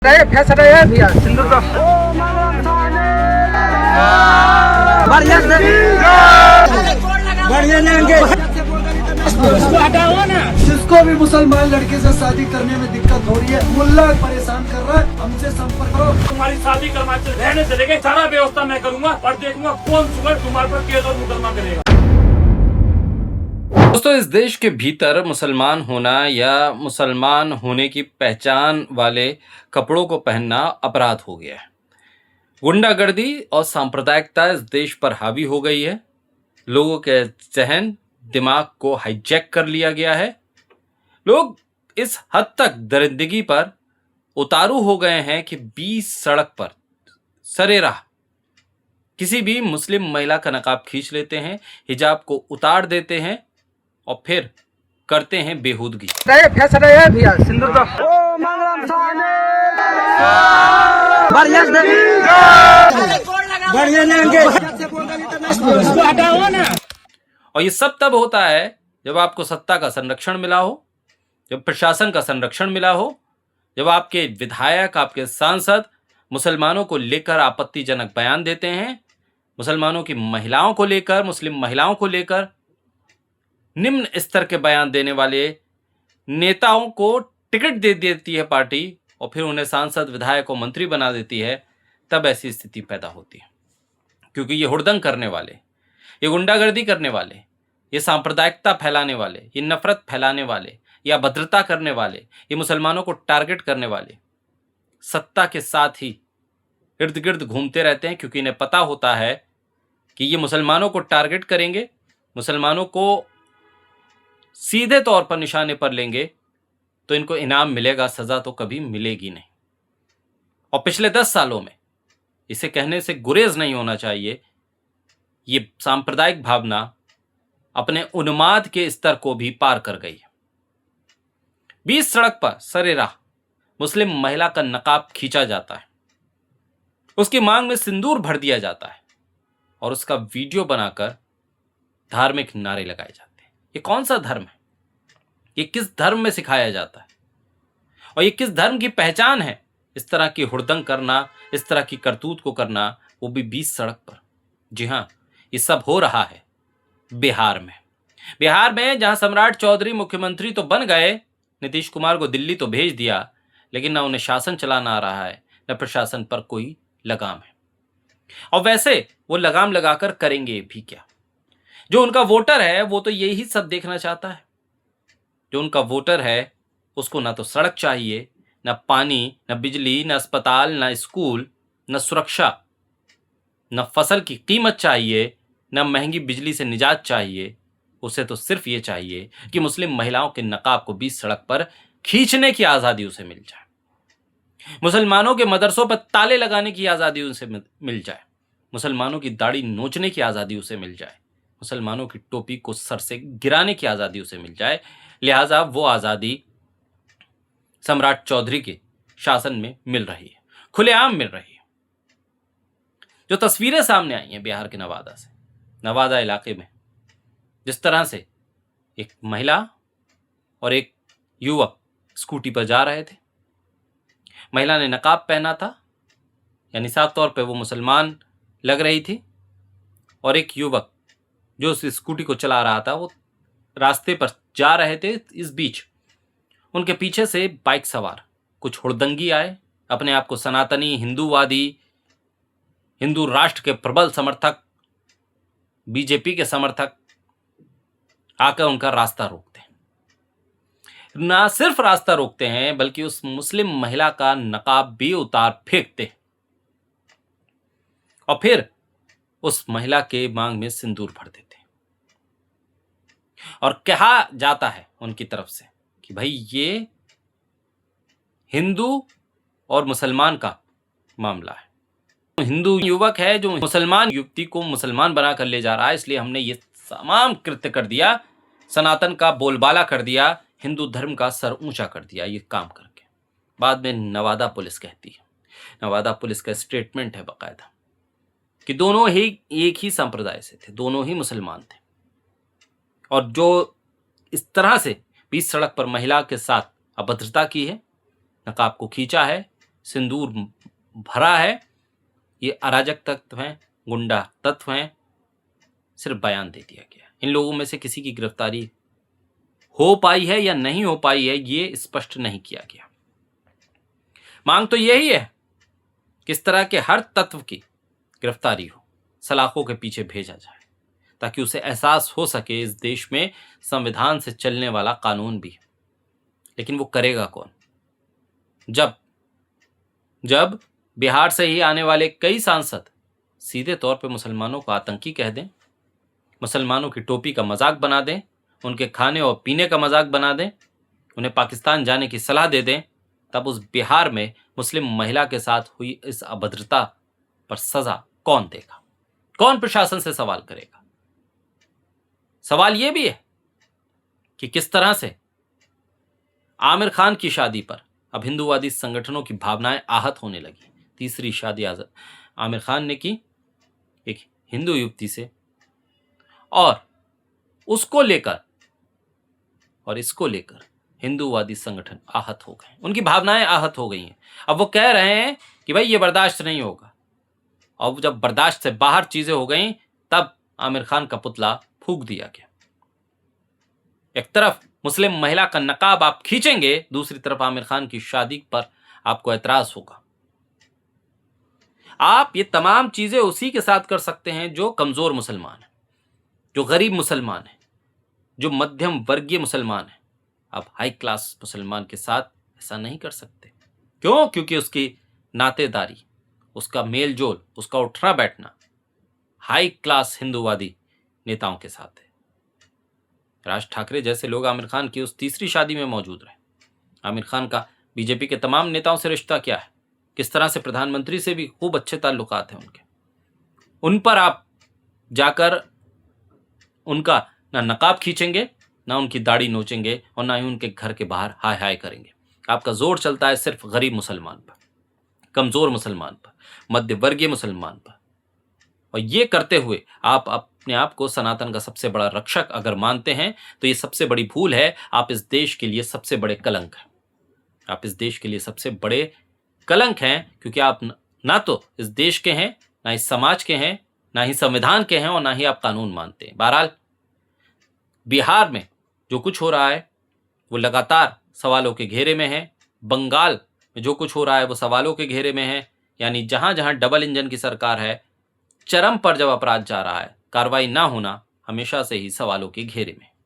फैसला है भैया सिंदूर का बढ़िया लेंगे। जिसको भी मुसलमान लड़के से शादी करने में दिक्कत हो रही है, मुल्ला परेशान कर रहा है, हमसे संपर्क करो। तुम्हारी शादी करवाने रहने से लेके सारा व्यवस्था मैं करूंगा और देखूंगा कौन सुगर तुम्हारे पर केस और मुकदमा करेगा। दोस्तों, इस देश के भीतर मुसलमान होना या मुसलमान होने की पहचान वाले कपड़ों को पहनना अपराध हो गया है। गुंडागर्दी और सांप्रदायिकता इस देश पर हावी हो गई है। लोगों के जहन दिमाग को हाईजैक कर लिया गया है। लोग इस हद तक दरिंदगी पर उतारू हो गए हैं कि 20 सड़क पर सरेराह किसी भी मुस्लिम महिला का नकाब खींच लेते हैं, हिजाब को उतार देते हैं और फिर करते हैं बेहूदगी। फैसला है भैया सिंदूर का बढ़िया लेंगे। और ये सब तब होता है जब आपको सत्ता का संरक्षण मिला हो, जब प्रशासन का संरक्षण मिला हो, जब आपके विधायक, आपके सांसद मुसलमानों को लेकर आपत्तिजनक बयान देते हैं, मुसलमानों की महिलाओं को लेकर, मुस्लिम महिलाओं को लेकर निम्न स्तर के बयान देने वाले नेताओं को टिकट दे देती है पार्टी और फिर उन्हें सांसद, विधायक और मंत्री बना देती है। तब ऐसी स्थिति पैदा होती है, क्योंकि ये हुड़दंग करने वाले, ये गुंडागर्दी करने वाले, ये सांप्रदायिकता फैलाने वाले, ये नफरत फैलाने वाले, या अभद्रता करने वाले, ये मुसलमानों को टारगेट करने वाले सत्ता के साथ ही इर्द गिर्द घूमते रहते हैं, क्योंकि इन्हें पता होता है कि ये मुसलमानों को टारगेट करेंगे, मुसलमानों को सीधे तौर पर निशाने पर लेंगे तो इनको इनाम मिलेगा, सजा तो कभी मिलेगी नहीं। और पिछले 10 सालों में इसे कहने से गुरेज नहीं होना चाहिए, ये सांप्रदायिक भावना अपने उन्माद के स्तर को भी पार कर गई है। 20 सड़क पर सरेराह मुस्लिम महिला का नकाब खींचा जाता है, उसकी मांग में सिंदूर भर दिया जाता है और उसका वीडियो बनाकर धार्मिक नारे लगाए जाते हैं। ये कौन सा धर्म है? ये किस धर्म में सिखाया जाता है? और ये किस धर्म की पहचान है? इस तरह की हुड़दंग करना, इस तरह की करतूत को करना, वो भी 20 सड़क पर। जी हाँ, ये सब हो रहा है बिहार में। बिहार में जहां सम्राट चौधरी मुख्यमंत्री तो बन गए, नीतीश कुमार को दिल्ली तो भेज दिया, लेकिन ना उन्हें शासन चलाना आ रहा है, न प्रशासन पर कोई लगाम है। और वैसे वो लगाम लगाकर करेंगे भी क्या? जो उनका वोटर है वो तो यही सब देखना चाहता है। जो उनका वोटर है उसको ना तो सड़क चाहिए, न पानी, न बिजली, न अस्पताल, न स्कूल, न सुरक्षा, न फसल की कीमत चाहिए, न महंगी बिजली से निजात चाहिए। उसे तो सिर्फ ये चाहिए कि मुस्लिम महिलाओं के नकाब को 20 सड़क पर खींचने की आज़ादी उसे मिल जाए, मुसलमानों के मदरसों पर ताले लगाने की आज़ादी उसे मिल जाए, मुसलमानों की दाढ़ी नोचने की आज़ादी उसे मिल जाए, मुसलमानों की टोपी को सर से गिराने की आज़ादी उसे मिल जाए। लिहाजा वो आज़ादी सम्राट चौधरी के शासन में मिल रही है, खुलेआम मिल रही है। जो तस्वीरें सामने आई हैं बिहार के नवादा से, नवादा इलाके में जिस तरह से एक महिला और एक युवक स्कूटी पर जा रहे थे, महिला ने नकाब पहना था, यानी साफ तौर पे वो मुसलमान लग रही थी, और एक युवक जो उस स्कूटी को चला रहा था वो रास्ते पर जा रहे थे। इस बीच उनके पीछे से बाइक सवार कुछ हुड़दंगी आए, अपने आप को सनातनी, हिंदूवादी, हिंदू राष्ट्र के प्रबल समर्थक, बीजेपी के समर्थक आकर उनका रास्ता रोकते हैं। ना सिर्फ रास्ता रोकते हैं बल्कि उस मुस्लिम महिला का नकाब भी उतार फेंकते हैं और फिर उस महिला के मांग में सिंदूर भर देते हैं। और कहा जाता है उनकी तरफ से कि भाई ये हिंदू और मुसलमान का मामला है। हिंदू युवक है जो मुसलमान युवती को मुसलमान बनाकर ले जा रहा है, इसलिए हमने ये तमाम कृत्य कर दिया, सनातन का बोलबाला कर दिया, हिंदू धर्म का सर ऊंचा कर दिया ये काम करके। बाद में नवादा पुलिस कहती है, नवादा पुलिस का स्टेटमेंट है बाकायदा, कि दोनों ही एक ही संप्रदाय से थे, दोनों ही मुसलमान थे, और जो इस तरह से 20 सड़क पर महिला के साथ अभद्रता की है, नकाब को खींचा है, सिंदूर भरा है, ये अराजक तत्व हैं, गुंडा तत्व हैं, सिर्फ बयान दे दिया गया। इन लोगों में से किसी की गिरफ्तारी हो पाई है या नहीं हो पाई है, ये स्पष्ट नहीं किया गया। मांग तो यही है कि इस तरह के हर तत्व की गिरफ्तारी हो, सलाखों के पीछे भेजा जाए, ताकि उसे एहसास हो सके इस देश में संविधान से चलने वाला कानून भी है। लेकिन वो करेगा कौन? जब बिहार से ही आने वाले कई सांसद सीधे तौर पे मुसलमानों को आतंकी कह दें, मुसलमानों की टोपी का मजाक बना दें, उनके खाने और पीने का मजाक बना दें, उन्हें पाकिस्तान जाने की सलाह दे दें, तब उस बिहार में मुस्लिम महिला के साथ हुई इस अभद्रता पर सजा कौन देगा? कौन प्रशासन से सवाल करेगा? सवाल यह भी है कि किस तरह से आमिर खान की शादी पर अब हिंदूवादी संगठनों की भावनाएं आहत होने लगी। तीसरी शादी आमिर खान ने की एक हिंदू युवती से, और उसको लेकर और इसको लेकर हिंदूवादी संगठन आहत हो गए, उनकी भावनाएं आहत हो गई हैं। अब वो कह रहे हैं कि भाई ये बर्दाश्त नहीं होगा। अब जब बर्दाश्त से बाहर चीजें हो गई, तब आमिर खान का पुतला फूंक दिया गया। एक तरफ मुस्लिम महिला का नकाब आप खींचेंगे, दूसरी तरफ आमिर खान की शादी पर आपको एतराज होगा। आप ये तमाम चीजें उसी के साथ कर सकते हैं जो कमजोर मुसलमान है, जो गरीब मुसलमान है, जो मध्यम वर्गीय मुसलमान है। आप हाई क्लास मुसलमान के साथ ऐसा नहीं कर सकते। क्यों? क्योंकि उसकी नातेदारी, उसका मेल जोल, उसका उठना बैठना हाई क्लास हिंदूवादी नेताओं के साथ है। राज ठाकरे जैसे लोग आमिर खान की उस तीसरी शादी में मौजूद रहे। आमिर खान का बीजेपी के तमाम नेताओं से रिश्ता क्या है, किस तरह से प्रधानमंत्री से भी खूब अच्छे ताल्लुकात हैं उनके। उन पर आप जाकर उनका ना नकाब खींचेंगे, ना उनकी दाढ़ी नोचेंगे, और ना ही उनके घर के बाहर हाय हाय करेंगे। आपका जोर चलता है सिर्फ गरीब मुसलमान पर, कमजोर मुसलमान पर, मध्य वर्गीय मुसलमान पर। और ये करते हुए आप अपने आप को सनातन का सबसे बड़ा रक्षक अगर मानते हैं, तो ये सबसे बड़ी भूल है। आप इस देश के लिए सबसे बड़े कलंक हैं। आप इस देश के लिए सबसे बड़े कलंक हैं, क्योंकि आप ना तो इस देश के हैं, ना इस समाज के हैं, ना ही संविधान के हैं, और ना ही आप कानून मानते हैं। बहरहाल बिहार में जो कुछ हो रहा है वो लगातार सवालों के घेरे में है। बंगाल में जो कुछ हो रहा है वो सवालों के घेरे में है। यानी जहां जहां डबल इंजन की सरकार है, चरम पर जब अपराध जा रहा है, कार्रवाई ना होना हमेशा से ही सवालों के घेरे में।